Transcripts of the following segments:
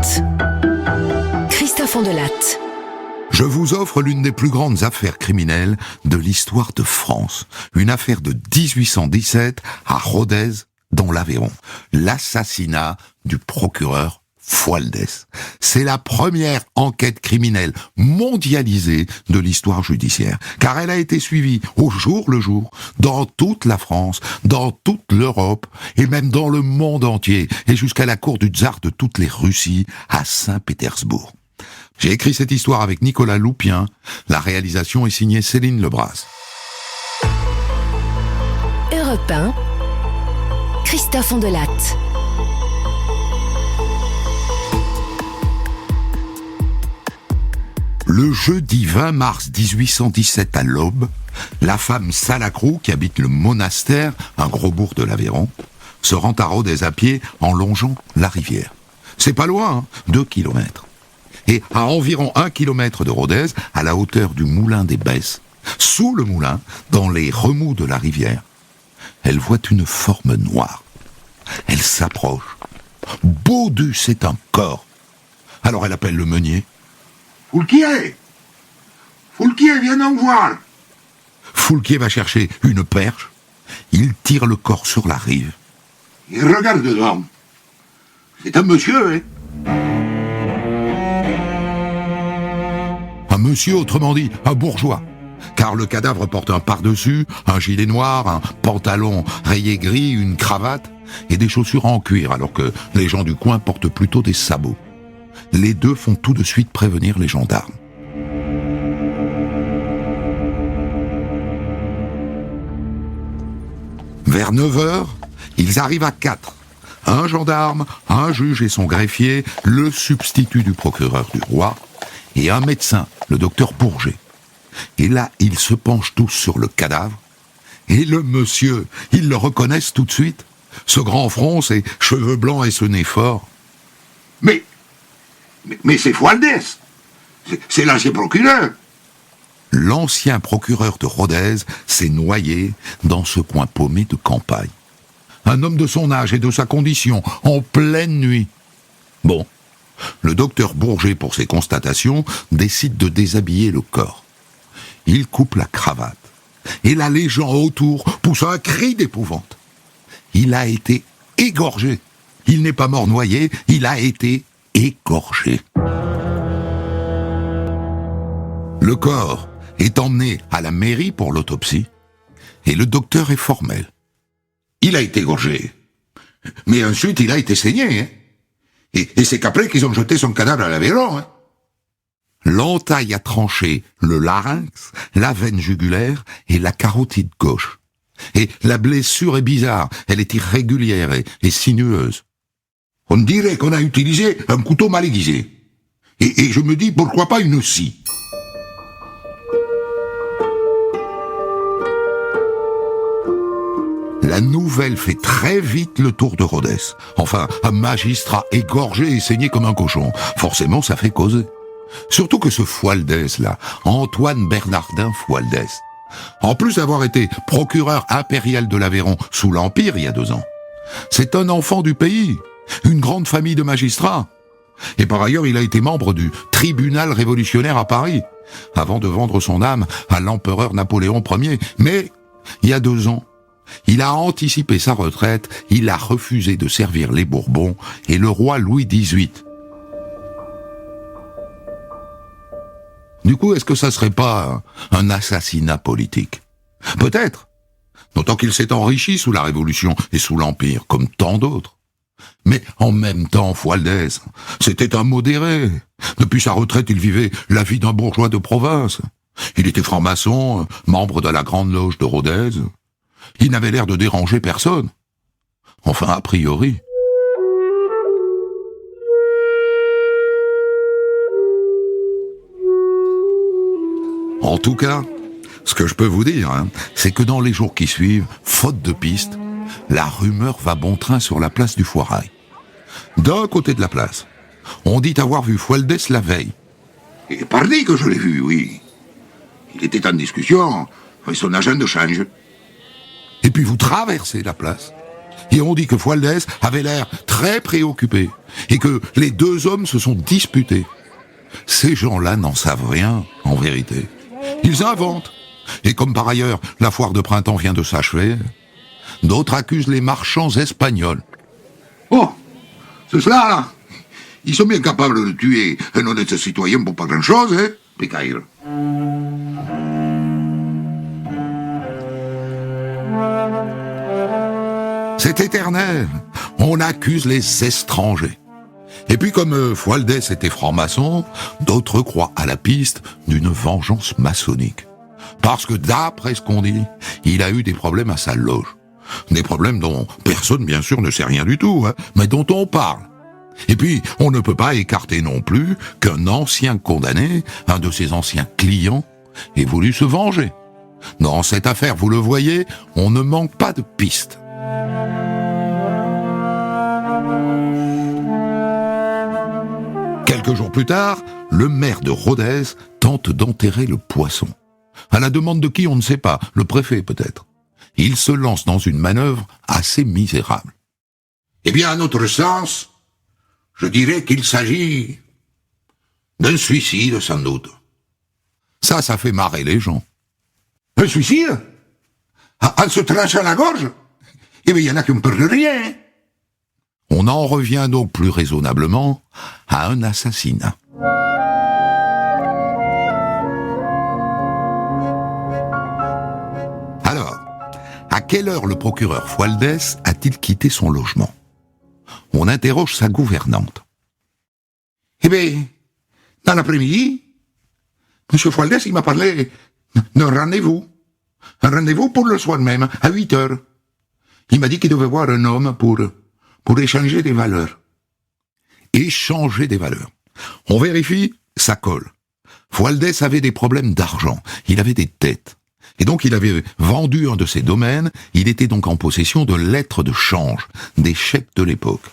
Latte. Christophe Ondelatte. Je vous offre l'une des plus grandes affaires criminelles de l'histoire de France. Une affaire de 1817 à Rodez, dans l'Aveyron. L'assassinat du procureur Fualdès. C'est la première enquête criminelle mondialisée de l'histoire judiciaire, car elle a été suivie au jour le jour dans toute la France, dans toute l'Europe et même dans le monde entier, et jusqu'à la cour du tsar de toutes les Russies à Saint-Pétersbourg. J'ai écrit cette histoire avec Nicolas Loupien. La réalisation est signée Céline Lebras. Europe 1, Christophe Ondelatte. Le jeudi 20 mars 1817 à l'aube, la femme Salacrou, qui habite le monastère, un gros bourg de l'Aveyron, se rend à Rodez à pied en longeant la rivière. C'est pas loin, 2 kilomètres. Et à environ 1 kilomètre de Rodez, à la hauteur du moulin des Besses, sous le moulin, dans les remous de la rivière, elle voit une forme noire. Elle s'approche. Baudu, c'est un corps. Alors elle appelle le meunier. Foulquier, viens donc voir. Foulquier va chercher une perche. Il tire le corps sur la rive. Et regarde dedans. C'est un monsieur, hein. Un monsieur, autrement dit, un bourgeois. Car le cadavre porte un pardessus, un gilet noir, un pantalon rayé gris, une cravate et des chaussures en cuir, alors que les gens du coin portent plutôt des sabots. Les deux font tout de suite prévenir les gendarmes. Vers 9h, ils arrivent à 4. Un gendarme, un juge et son greffier, le substitut du procureur du roi, et un médecin, le docteur Bourget. Et là, ils se penchent tous sur le cadavre, et le monsieur, ils le reconnaissent tout de suite. Ce grand front, ses cheveux blancs et ce nez fort. Mais c'est Fualdès. C'est l'ancien procureur. L'ancien procureur de Rodez s'est noyé dans ce coin paumé de campagne. Un homme de son âge et de sa condition, en pleine nuit. Bon, le docteur Bourget, pour ses constatations, décide de déshabiller le corps. Il coupe la cravate. Et là, les gens autour poussent un cri d'épouvante. Il a été égorgé. Il n'est pas mort noyé, il a été égorgé. Le corps est emmené à la mairie pour l'autopsie et le docteur est formel. Il a été égorgé. Mais ensuite, il a été saigné, hein. Et c'est qu'après qu'ils ont jeté son cadavre à l'Aveyron, hein. L'entaille a tranché le larynx, la veine jugulaire et la carotide gauche. Et la blessure est bizarre, elle est irrégulière et sinueuse. On dirait qu'on a utilisé un couteau mal aiguisé. Et je me dis, pourquoi pas une scie? La nouvelle fait très vite le tour de Rodez. Enfin, un magistrat égorgé et saigné comme un cochon. Forcément, ça fait causer. Surtout que ce Fualdès, là, Antoine Bernardin Fualdès, en plus d'avoir été procureur impérial de l'Aveyron sous l'Empire il y a 2 ans, c'est un enfant du pays, une grande famille de magistrats. Et par ailleurs, il a été membre du tribunal révolutionnaire à Paris, avant de vendre son âme à l'empereur Napoléon Ier. Mais, il y a 2 ans, il a anticipé sa retraite, il a refusé de servir les Bourbons et le roi Louis XVIII. Du coup, est-ce que ça serait pas un assassinat politique? Peut-être. D'autant qu'il s'est enrichi sous la Révolution et sous l'Empire, comme tant d'autres. Mais en même temps, Fualdès, c'était un modéré. Depuis sa retraite, il vivait la vie d'un bourgeois de province. Il était franc-maçon, membre de la Grande Loge de Rodez. Il n'avait l'air de déranger personne. Enfin, a priori. En tout cas, ce que je peux vous dire, c'est que dans les jours qui suivent, faute de piste, la rumeur va bon train sur la place du Foirail. D'un côté de la place, on dit avoir vu Fualdès la veille. Et pardi que je l'ai vu, oui. Il était en discussion avec son agent de change. Et puis vous traversez la place, Et on dit que Fualdès avait l'air très préoccupé et que les deux hommes se sont disputés. Ces gens-là n'en savent rien, en vérité. Ils inventent. Et comme par ailleurs, la foire de printemps vient de s'achever, d'autres accusent les marchands espagnols. Oh, c'est cela, là. Ils sont bien capables de tuer un honnête citoyen pour pas grand-chose, hein, Pécaïre. C'est éternel. On accuse les étrangers. Et puis comme Fualdès était franc-maçon, d'autres croient à la piste d'une vengeance maçonnique. Parce que d'après ce qu'on dit, il a eu des problèmes à sa loge. Des problèmes dont personne, bien sûr, ne sait rien du tout, hein, mais dont on parle. Et puis, on ne peut pas écarter non plus qu'un ancien condamné, un de ses anciens clients, ait voulu se venger. Dans cette affaire, vous le voyez, on ne manque pas de pistes. Quelques jours plus tard, le maire de Rodez tente d'enterrer le poisson. À la demande de qui, on ne sait pas, le préfet peut-être. Il se lance dans une manœuvre assez misérable. Eh bien, à notre sens, je dirais qu'il s'agit d'un suicide, sans doute. Ça fait marrer les gens. Un suicide? En se tranchant la gorge? Eh bien, il y en a qui ont peur de rien. On en revient donc plus raisonnablement à un assassinat. Alors, à quelle heure le procureur Fualdès a-t-il quitté son logement? On interroge sa gouvernante. Eh bien, dans l'après-midi, M. Fualdès, il m'a parlé d'un rendez-vous. Un rendez-vous pour le soir même, à 8 heures. Il m'a dit qu'il devait voir un homme pour échanger des valeurs. Échanger des valeurs. On vérifie, ça colle. Fualdès avait des problèmes d'argent, il avait des dettes. Et donc il avait vendu un de ses domaines, il était donc en possession de lettres de change, des chèques de l'époque,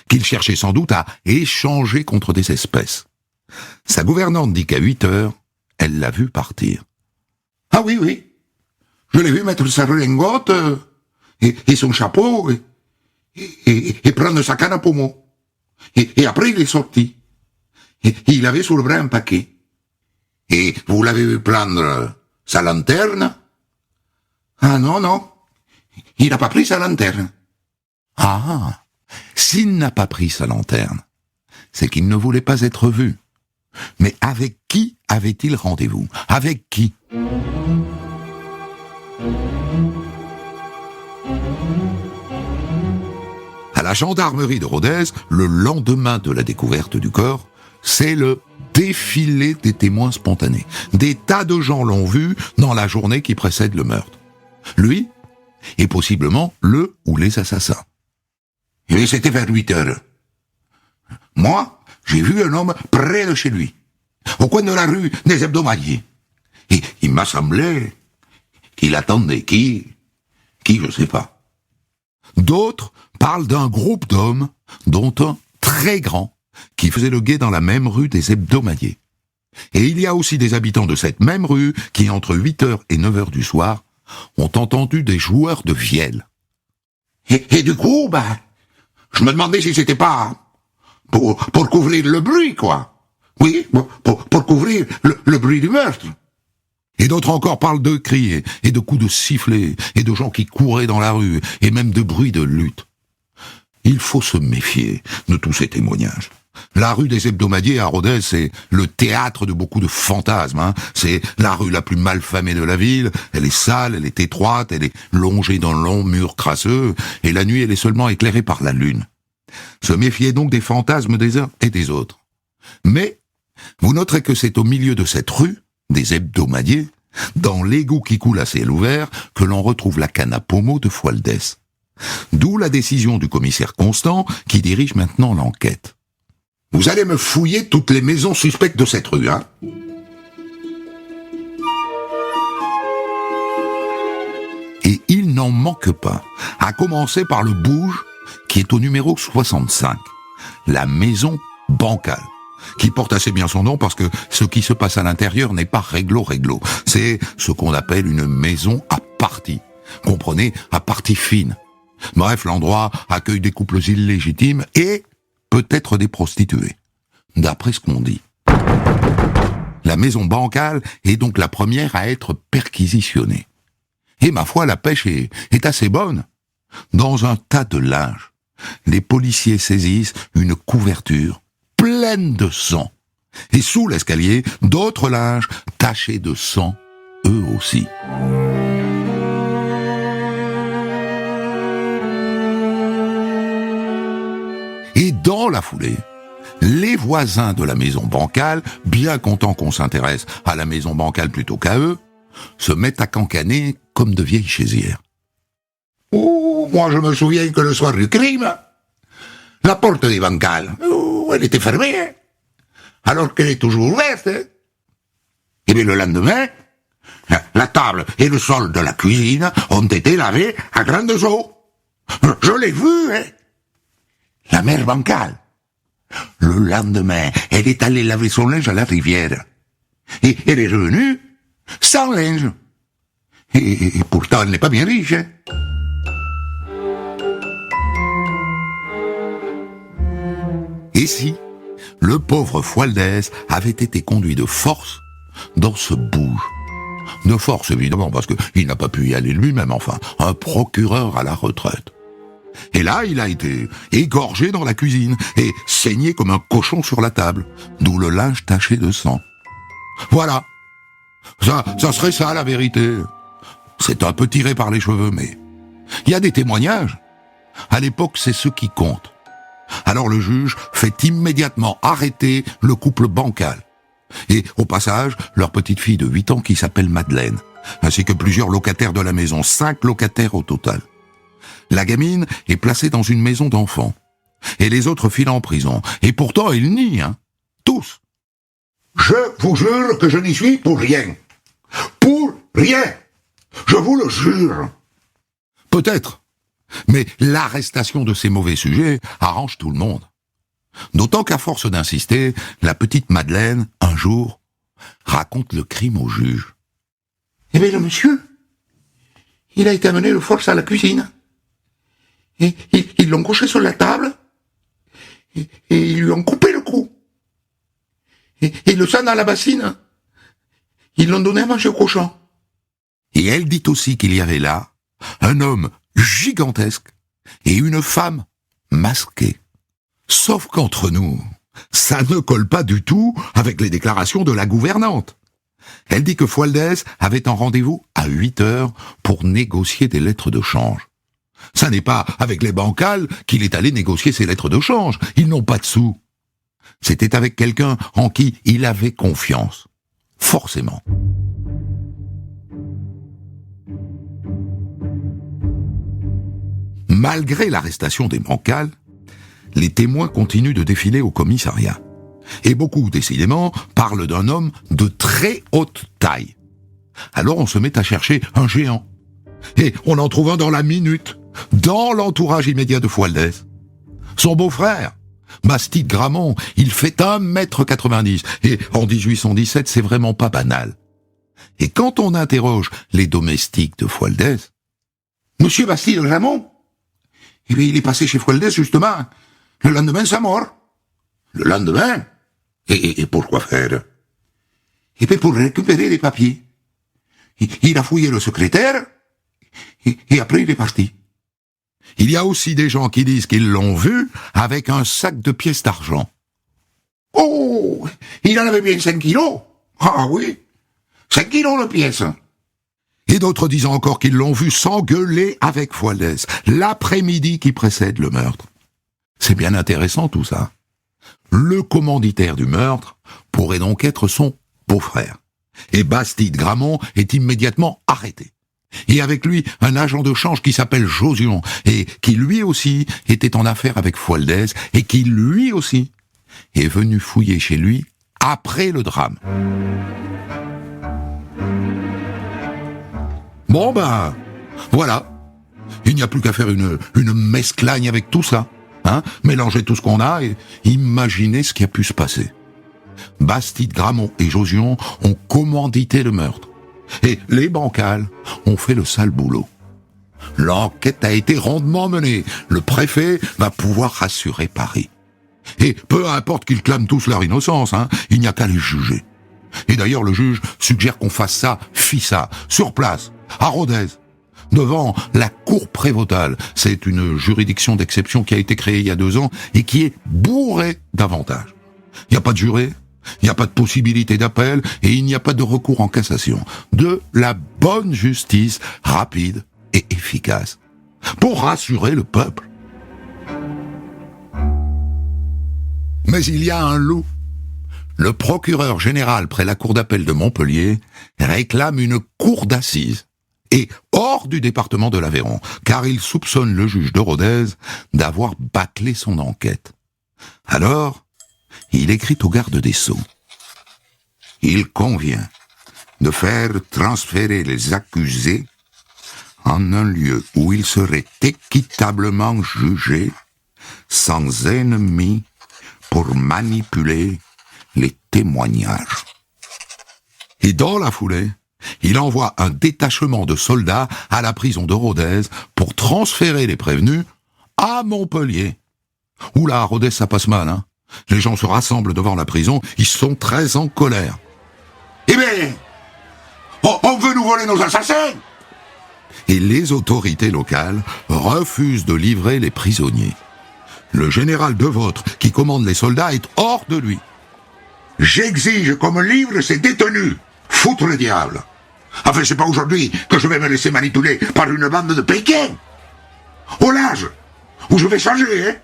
qu'il cherchait sans doute à échanger contre des espèces. Sa gouvernante dit qu'à 8 heures, elle l'a vu partir. Ah oui, oui. Je l'ai vu mettre sa redingote et son chapeau et prendre sa canne à pommeau. Et après, il est sorti. Et il avait sur le bras un paquet. Et vous l'avez vu prendre sa lanterne? Ah non, non. Il n'a pas pris sa lanterne. Ah, s'il n'a pas pris sa lanterne, c'est qu'il ne voulait pas être vu. Mais avec qui avait-il rendez-vous? Avec qui? À la gendarmerie de Rodez, le lendemain de la découverte du corps, c'est le défilé des témoins spontanés. Des tas de gens l'ont vu dans la journée qui précède le meurtre. Lui, et possiblement le ou les assassins. Et c'était vers 8 heures. Moi, j'ai vu un homme près de chez lui, au coin de la rue des Hebdomadiers. Et il m'a semblé qu'il attendait qui, je sais pas. D'autres parlent d'un groupe d'hommes, dont un très grand, qui faisait le guet dans la même rue des Hebdomadiers. Et il y a aussi des habitants de cette même rue qui, entre 8h et 9h du soir, ont entendu des joueurs de vielle. Et du coup, je me demandais si c'était pas pour couvrir le bruit, quoi. Oui, pour couvrir le bruit du meurtre. Et d'autres encore parlent de cris et de coups de sifflet, et de gens qui couraient dans la rue, et même de bruits de lutte. Il faut se méfier de tous ces témoignages. La rue des Hebdomadiers à Rodez, c'est le théâtre de beaucoup de fantasmes. Hein. C'est la rue la plus malfamée de la ville. Elle est sale, elle est étroite, elle est longée d'un long mur crasseux, et la nuit, elle est seulement éclairée par la lune. Se méfier donc des fantasmes des uns et des autres. Mais vous noterez que c'est au milieu de cette rue, des Hebdomadiers, dans l'égout qui coule à ciel ouvert, que l'on retrouve la canne à pommeau de Fualdès. D'où la décision du commissaire Constant, qui dirige maintenant l'enquête. Vous allez me fouiller toutes les maisons suspectes de cette rue, hein? Et il n'en manque pas, à commencer par le bouge, qui est au numéro 65, la maison bancale, qui porte assez bien son nom parce que ce qui se passe à l'intérieur n'est pas réglo-réglo. C'est ce qu'on appelle une maison à partie. Comprenez, à partie fine. Bref, l'endroit accueille des couples illégitimes et peut-être des prostituées, d'après ce qu'on dit. La maison bancale est donc la première à être perquisitionnée. Et ma foi, la pêche est assez bonne. Dans un tas de linge, les policiers saisissent une couverture pleine de sang. Et sous l'escalier, d'autres linges tachés de sang, eux aussi. Et dans la foulée, les voisins de la maison bancale, bien contents qu'on s'intéresse à la maison bancale plutôt qu'à eux, se mettent à cancaner comme de vieilles chaisières. Oh, moi je me souviens que le soir du crime, la porte des bancales, elle était fermée, alors qu'elle est toujours ouverte. Et bien le lendemain, la table et le sol de la cuisine ont été lavés à grandes eaux. Je l'ai vu, hein. La mère bancale. Le lendemain, elle est allée laver son linge à la rivière. Et elle est revenue sans linge. Et pourtant, elle n'est pas bien riche, hein. Et si le pauvre Fualdès avait été conduit de force dans ce bouge? De force, évidemment, parce qu'il n'a pas pu y aller lui-même, enfin, un procureur à la retraite. Et là, il a été égorgé dans la cuisine et saigné comme un cochon sur la table, d'où le linge taché de sang. Voilà. Ça serait ça, la vérité. C'est un peu tiré par les cheveux, mais il y a des témoignages. À l'époque, c'est ce qui compte. Alors le juge fait immédiatement arrêter le couple bancal. Et au passage, leur petite fille de 8 ans qui s'appelle Madeleine, ainsi que plusieurs locataires de la maison, 5 locataires au total. La gamine est placée dans une maison d'enfants. Et les autres filent en prison. Et pourtant, ils nient, hein. Tous. Je vous jure que je n'y suis pour rien. Pour rien. Je vous le jure. Peut-être. Mais l'arrestation de ces mauvais sujets arrange tout le monde. D'autant qu'à force d'insister, la petite Madeleine, un jour, raconte le crime au juge. Eh bien, le monsieur, il a été amené de force à la cuisine. Et ils l'ont couché sur la table. Et ils lui ont coupé le cou. Et le sang dans la bassine, ils l'ont donné à manger au cochon. Et elle dit aussi qu'il y avait là un homme gigantesque et une femme masquée. Sauf qu'entre nous, ça ne colle pas du tout avec les déclarations de la gouvernante. Elle dit que Fualdès avait un rendez-vous à 8h pour négocier des lettres de change. Ça n'est pas avec les bancales qu'il est allé négocier ses lettres de change. Ils n'ont pas de sous. C'était avec quelqu'un en qui il avait confiance. Forcément. Malgré l'arrestation des bancales, les témoins continuent de défiler au commissariat. Et beaucoup, décidément, parlent d'un homme de très haute taille. Alors on se met à chercher un géant. Et on en trouve un dans la minute, dans l'entourage immédiat de Fualdès. Son beau-frère, Bastide Gramont, il fait 1m90. Et en 1817, c'est vraiment pas banal. Et quand on interroge les domestiques de Fualdès, Monsieur Bastide Gramont, eh bien, il est passé chez Fualdès, justement, le lendemain de sa mort. Le lendemain? Et pourquoi faire? Eh bien, pour récupérer les papiers. Il a fouillé le secrétaire, et après il est parti. Il y a aussi des gens qui disent qu'ils l'ont vu avec un sac de pièces d'argent. Oh, il en avait bien 5 kilos. Ah oui, 5 kilos de pièces. Et d'autres disent encore qu'ils l'ont vu s'engueuler avec Fualdès l'après-midi qui précède le meurtre. C'est bien intéressant tout ça. Le commanditaire du meurtre pourrait donc être son beau-frère. Et Bastide Gramont est immédiatement arrêté. Et avec lui, un agent de change qui s'appelle Josion, et qui lui aussi était en affaire avec Fualdès, et qui lui aussi est venu fouiller chez lui après le drame. Bon ben, voilà. Il n'y a plus qu'à faire une mesclagne avec tout ça. Hein, mélanger tout ce qu'on a et imaginer ce qui a pu se passer. Bastide Gramont et Josion ont commandité le meurtre. Et les bancales ont fait le sale boulot. L'enquête a été rondement menée. Le préfet va pouvoir rassurer Paris. Et peu importe qu'ils clament tous leur innocence, il n'y a qu'à les juger. Et d'ailleurs, le juge suggère qu'on fasse ça, sur place, à Rodez, devant la cour prévôtale. C'est une juridiction d'exception qui a été créée il y a 2 ans et qui est bourrée d'avantages. Il n'y a pas de juré, il n'y a pas de possibilité d'appel et il n'y a pas de recours en cassation. De la bonne justice, rapide et efficace, pour rassurer le peuple. Mais il y a un loup. Le procureur général près la cour d'appel de Montpellier réclame une cour d'assises et hors du département de l'Aveyron, car il soupçonne le juge de Rodez d'avoir bâclé son enquête. Alors, il écrit au garde des Sceaux. Il convient de faire transférer les accusés en un lieu où ils seraient équitablement jugés, sans ennemis, pour manipuler les témoignages. Et dans la foulée, il envoie un détachement de soldats à la prison de Rodez pour transférer les prévenus à Montpellier. Oula, à Rodez, ça passe mal, Les gens se rassemblent devant la prison, ils sont très en colère. Eh bien, on veut nous voler nos assassins! Et les autorités locales refusent de livrer les prisonniers. Le général Devôtre, qui commande les soldats, est hors de lui. J'exige qu'on me livre ces détenus. Foutre le diable. Enfin, c'est pas aujourd'hui que je vais me laisser manipuler par une bande de Pékins. Au l'âge où je vais changer,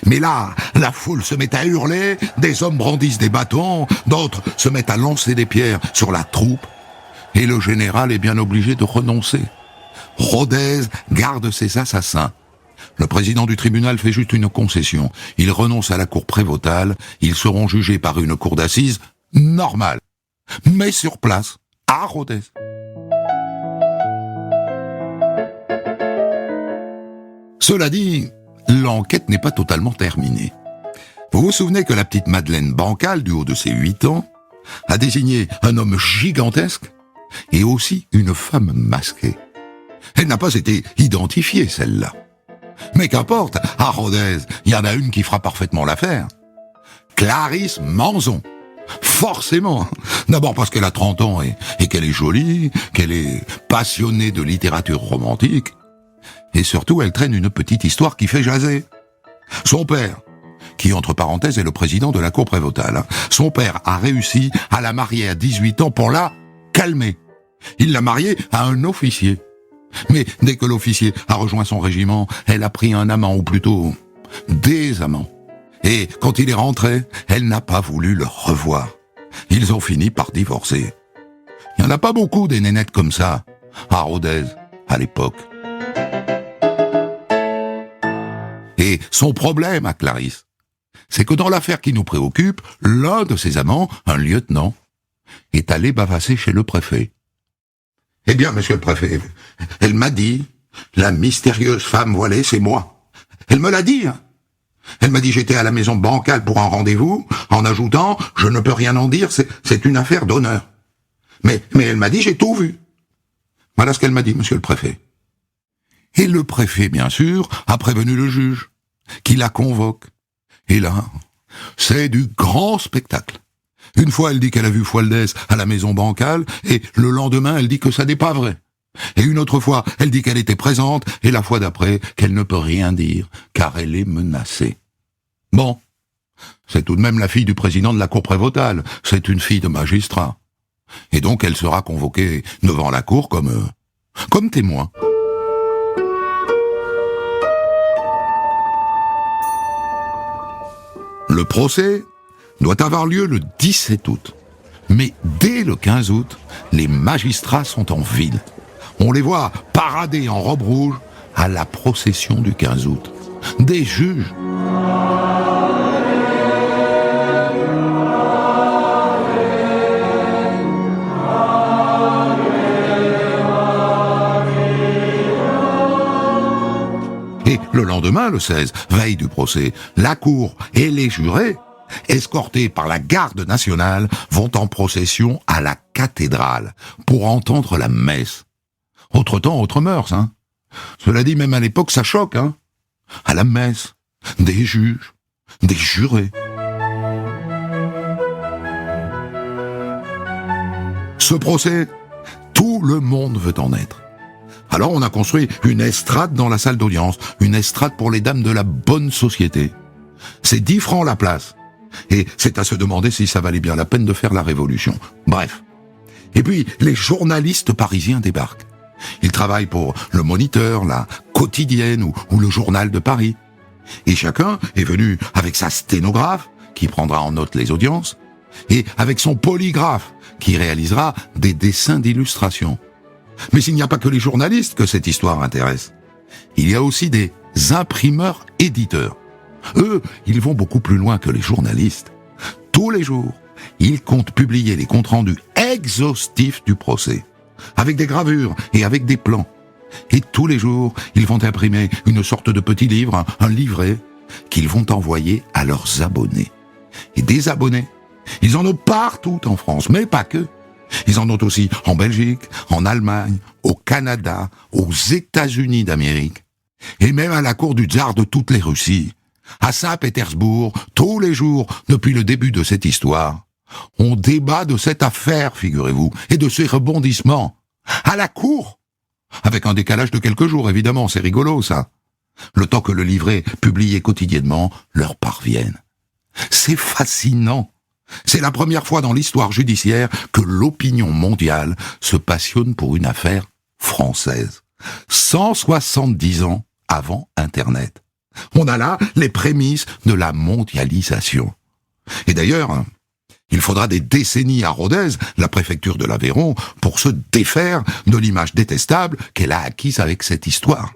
Mais là, la foule se met à hurler, des hommes brandissent des bâtons, d'autres se mettent à lancer des pierres sur la troupe, et le général est bien obligé de renoncer. Rodez garde ses assassins. Le président du tribunal fait juste une concession. Il renonce à la cour prévôtale, ils seront jugés par une cour d'assises normale, mais sur place, à Rodez. Cela dit, l'enquête n'est pas totalement terminée. Vous vous souvenez que la petite Madeleine Bancal, du haut de ses 8 ans, a désigné un homme gigantesque et aussi une femme masquée. Elle n'a pas été identifiée, celle-là. Mais qu'importe, à Rodez, il y en a une qui fera parfaitement l'affaire. Clarisse Manzon. Forcément. D'abord parce qu'elle a 30 ans et qu'elle est jolie, qu'elle est passionnée de littérature romantique. Et surtout, elle traîne une petite histoire qui fait jaser. Son père, qui entre parenthèses est le président de la cour prévôtale, son père a réussi à la marier à 18 ans pour la calmer. Il l'a mariée à un officier. Mais dès que l'officier a rejoint son régiment, elle a pris un amant, ou plutôt des amants. Et quand il est rentré, elle n'a pas voulu le revoir. Ils ont fini par divorcer. Il n'y en a pas beaucoup des nénettes comme ça, à Rodez, à l'époque. Et son problème à Clarisse, c'est que dans l'affaire qui nous préoccupe, l'un de ses amants, un lieutenant, est allé bavasser chez le préfet. Eh bien, monsieur le préfet, elle m'a dit, la mystérieuse femme voilée, c'est moi. Elle me l'a dit, Elle m'a dit j'étais à la maison Bancal pour un rendez-vous, en ajoutant, je ne peux rien en dire, c'est une affaire d'honneur. Mais elle m'a dit j'ai tout vu. Voilà ce qu'elle m'a dit, monsieur le préfet. Et le préfet, bien sûr, a prévenu le juge, qui la convoque. Et là, c'est du grand spectacle. Une fois, elle dit qu'elle a vu Fualdès à la maison Bancal, et le lendemain, elle dit que ça n'est pas vrai. Et une autre fois, elle dit qu'elle était présente, et la fois d'après, qu'elle ne peut rien dire, car elle est menacée. Bon, c'est tout de même la fille du président de la cour prévôtale, c'est une fille de magistrat. Et donc, elle sera convoquée devant la cour comme témoin. Le procès doit avoir lieu le 17 août. Mais dès le 15 août, les magistrats sont en ville. On les voit parader en robe rouge à la procession du 15 août. Des juges. Et le lendemain, le 16, veille du procès, la cour et les jurés, escortés par la garde nationale, vont en procession à la cathédrale pour entendre la messe. Autre temps, autre mœurs, Cela dit, même à l'époque, ça choque, hein. À la messe, des juges, des jurés. Ce procès, tout le monde veut en être. Alors on a construit une estrade dans la salle d'audience, une estrade pour les dames de la bonne société. C'est 10 francs la place. Et c'est à se demander si ça valait bien la peine de faire la révolution. Bref. Et puis, les journalistes parisiens débarquent. Ils travaillent pour le Moniteur, la Quotidienne ou le Journal de Paris. Et chacun est venu avec sa sténographe, qui prendra en note les audiences, et avec son polygraphe, qui réalisera des dessins d'illustration. Mais il n'y a pas que les journalistes que cette histoire intéresse. Il y a aussi des imprimeurs-éditeurs. Eux, ils vont beaucoup plus loin que les journalistes. Tous les jours, ils comptent publier les comptes rendus exhaustifs du procès, avec des gravures et avec des plans. Et tous les jours, ils vont imprimer une sorte de petit livre, un livret, qu'ils vont envoyer à leurs abonnés. Et des abonnés, ils en ont partout en France, mais pas que. Ils en ont aussi en Belgique, en Allemagne, au Canada, aux États-Unis d'Amérique, et même à la cour du tsar de toutes les Russies. À Saint-Pétersbourg, tous les jours, depuis le début de cette histoire, on débat de cette affaire, figurez-vous, et de ses rebondissements. À la cour, avec un décalage de quelques jours, évidemment, c'est rigolo, ça. Le temps que le livret, publié quotidiennement, leur parvienne. C'est fascinant. C'est la première fois dans l'histoire judiciaire que l'opinion mondiale se passionne pour une affaire française. 170 ans avant Internet. On a là les prémices de la mondialisation. Et d'ailleurs, il faudra des décennies à Rodez, la préfecture de l'Aveyron, pour se défaire de l'image détestable qu'elle a acquise avec cette histoire.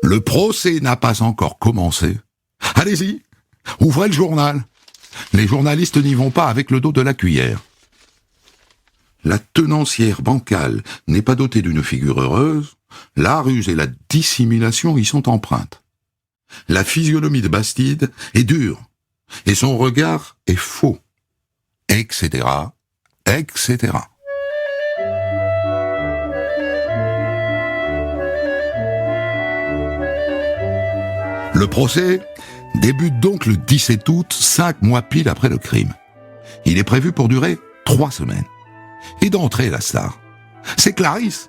Le procès n'a pas encore commencé. Allez-y, ouvrez le journal. Les journalistes n'y vont pas avec le dos de la cuillère. La tenancière bancale n'est pas dotée d'une figure heureuse, la ruse et la dissimulation y sont empreintes. La physionomie de Bastide est dure, et son regard est faux, etc., etc. Le procès débute donc le 17 août, 5 mois pile après le crime. Il est prévu pour durer 3 semaines. Et d'entrée, la star, c'est Clarisse.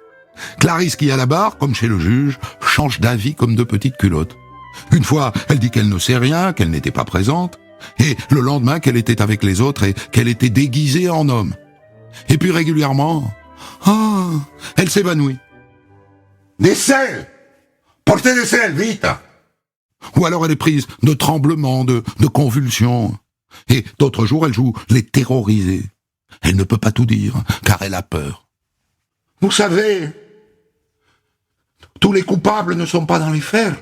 Clarisse qui, à la barre, comme chez le juge, change d'avis comme de petites culottes. Une fois, elle dit qu'elle ne sait rien, qu'elle n'était pas présente, et le lendemain qu'elle était avec les autres et qu'elle était déguisée en homme. Et puis régulièrement, elle s'évanouit. Des selles! Portez des selles, vite! Ou alors elle est prise de tremblements, de convulsions. Et d'autres jours, elle joue les terrorisées. Elle ne peut pas tout dire, car elle a peur. Vous savez, tous les coupables ne sont pas dans les fers.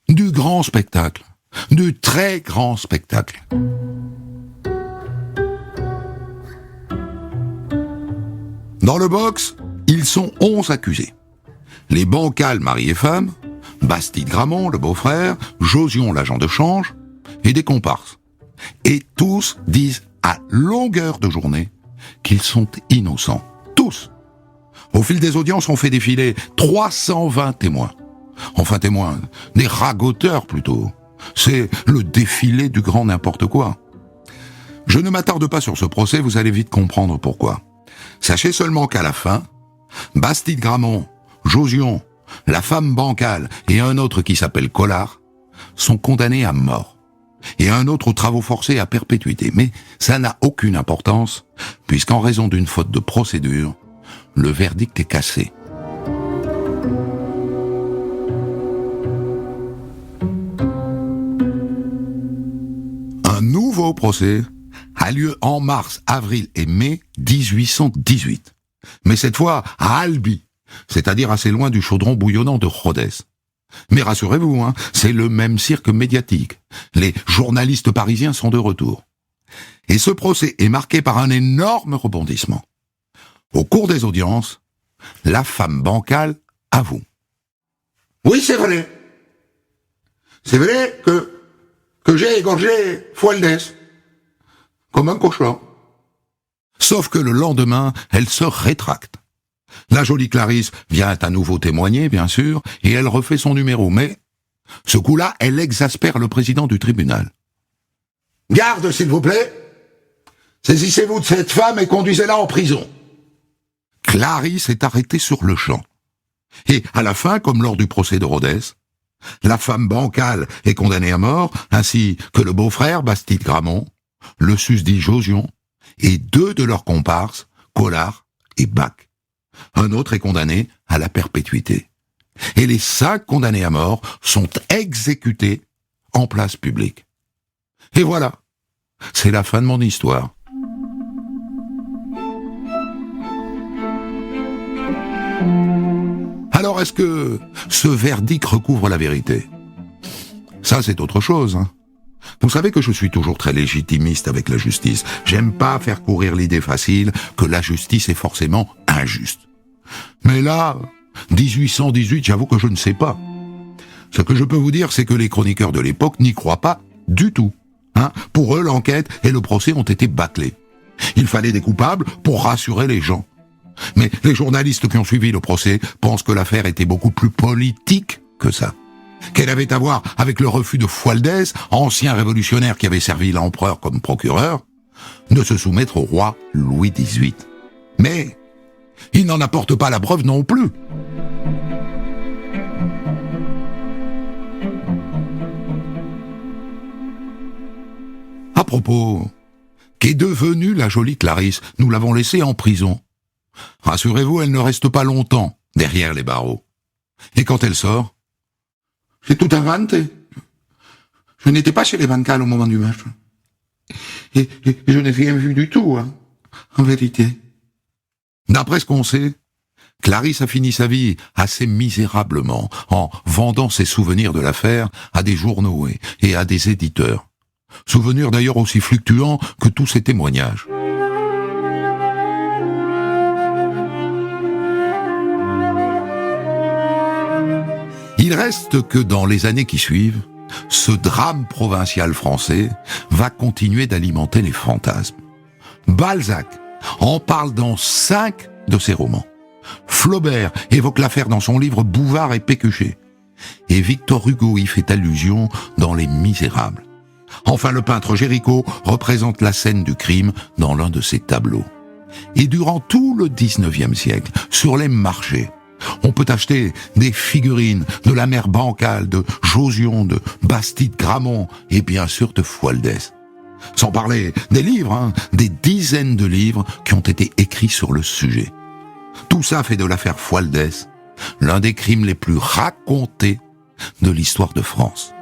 Du grand spectacle. Du très grand spectacle. Dans le box, ils sont 11 accusés. Les bancales mari et femme, Bastide Gramont, le beau-frère, Josion, l'agent de change, et des comparses. Et tous disent à longueur de journée qu'ils sont innocents. Tous. Au fil des audiences, on fait défiler 320 témoins. Enfin témoins, des ragoteurs plutôt. C'est le défilé du grand n'importe quoi. Je ne m'attarde pas sur ce procès, vous allez vite comprendre pourquoi. Sachez seulement qu'à la fin, Bastide Gramont, Josion, la femme bancale et un autre qui s'appelle Collard sont condamnés à mort. Et un autre aux travaux forcés à perpétuité. Mais ça n'a aucune importance, puisqu'en raison d'une faute de procédure, le verdict est cassé. Un nouveau procès a lieu en mars, avril et mai 1818. Mais cette fois à Albi, c'est-à-dire assez loin du chaudron bouillonnant de Rodez. Mais rassurez-vous, c'est le même cirque médiatique. Les journalistes parisiens sont de retour. Et ce procès est marqué par un énorme rebondissement. Au cours des audiences, la femme bancale avoue. Oui, c'est vrai. C'est vrai que j'ai égorgé Fualdès, comme un cochon. Sauf que le lendemain, elle se rétracte. La jolie Clarisse vient à nouveau témoigner, bien sûr, et elle refait son numéro, mais ce coup-là, elle exaspère le président du tribunal. « Garde, s'il vous plaît. Saisissez-vous de cette femme et conduisez-la en prison. » Clarisse est arrêtée sur le champ. Et à la fin, comme lors du procès de Rodez, la femme bancale est condamnée à mort, ainsi que le beau-frère Bastide Gramont, le susdit Josion, et 2 de leurs comparses, Collard et Bach. Un autre est condamné à la perpétuité. Et les 5 condamnés à mort sont exécutés en place publique. Et voilà, c'est la fin de mon histoire. Alors est-ce que ce verdict recouvre la vérité? Ça, c'est autre chose, hein. Vous savez que je suis toujours très légitimiste avec la justice. J'aime pas faire courir l'idée facile que la justice est forcément injuste. Mais là, 1818, j'avoue que je ne sais pas. Ce que je peux vous dire, c'est que les chroniqueurs de l'époque n'y croient pas du tout. Hein? Pour eux, l'enquête et le procès ont été bâclés. Il fallait des coupables pour rassurer les gens. Mais les journalistes qui ont suivi le procès pensent que l'affaire était beaucoup plus politique que ça. Qu'elle avait à voir avec le refus de Fualdès, ancien révolutionnaire qui avait servi l'empereur comme procureur, de se soumettre au roi Louis XVIII. Mais il n'en apporte pas la preuve non plus. À propos, qu'est devenue la jolie Clarisse? Nous l'avons laissée en prison. Rassurez-vous, elle ne reste pas longtemps derrière les barreaux. Et quand elle sort, J'ai tout inventé. Je n'étais pas chez les bancals au moment du meurtre. Et je n'ai rien vu du tout, hein, en vérité. D'après ce qu'on sait, Clarisse a fini sa vie assez misérablement en vendant ses souvenirs de l'affaire à des journaux et à des éditeurs. Souvenirs d'ailleurs aussi fluctuants que tous ses témoignages. Il reste que dans les années qui suivent, ce drame provincial français va continuer d'alimenter les fantasmes. Balzac en parle dans 5 de ses romans. Flaubert évoque l'affaire dans son livre Bouvard et Pécuchet. Et Victor Hugo y fait allusion dans Les Misérables. Enfin, le peintre Géricault représente la scène du crime dans l'un de ses tableaux. Et durant tout le 19e siècle, sur les marchés, on peut acheter des figurines de la mère bancale, de Josion, de Bastide Gramont et bien sûr de Fualdès. Sans parler des livres, des dizaines de livres qui ont été écrits sur le sujet. Tout ça fait de l'affaire Fualdès l'un des crimes les plus racontés de l'histoire de France.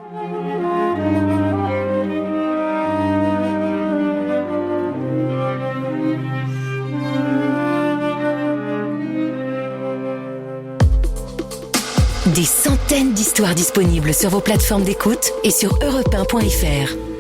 Des centaines d'histoires disponibles sur vos plateformes d'écoute et sur europe1.fr.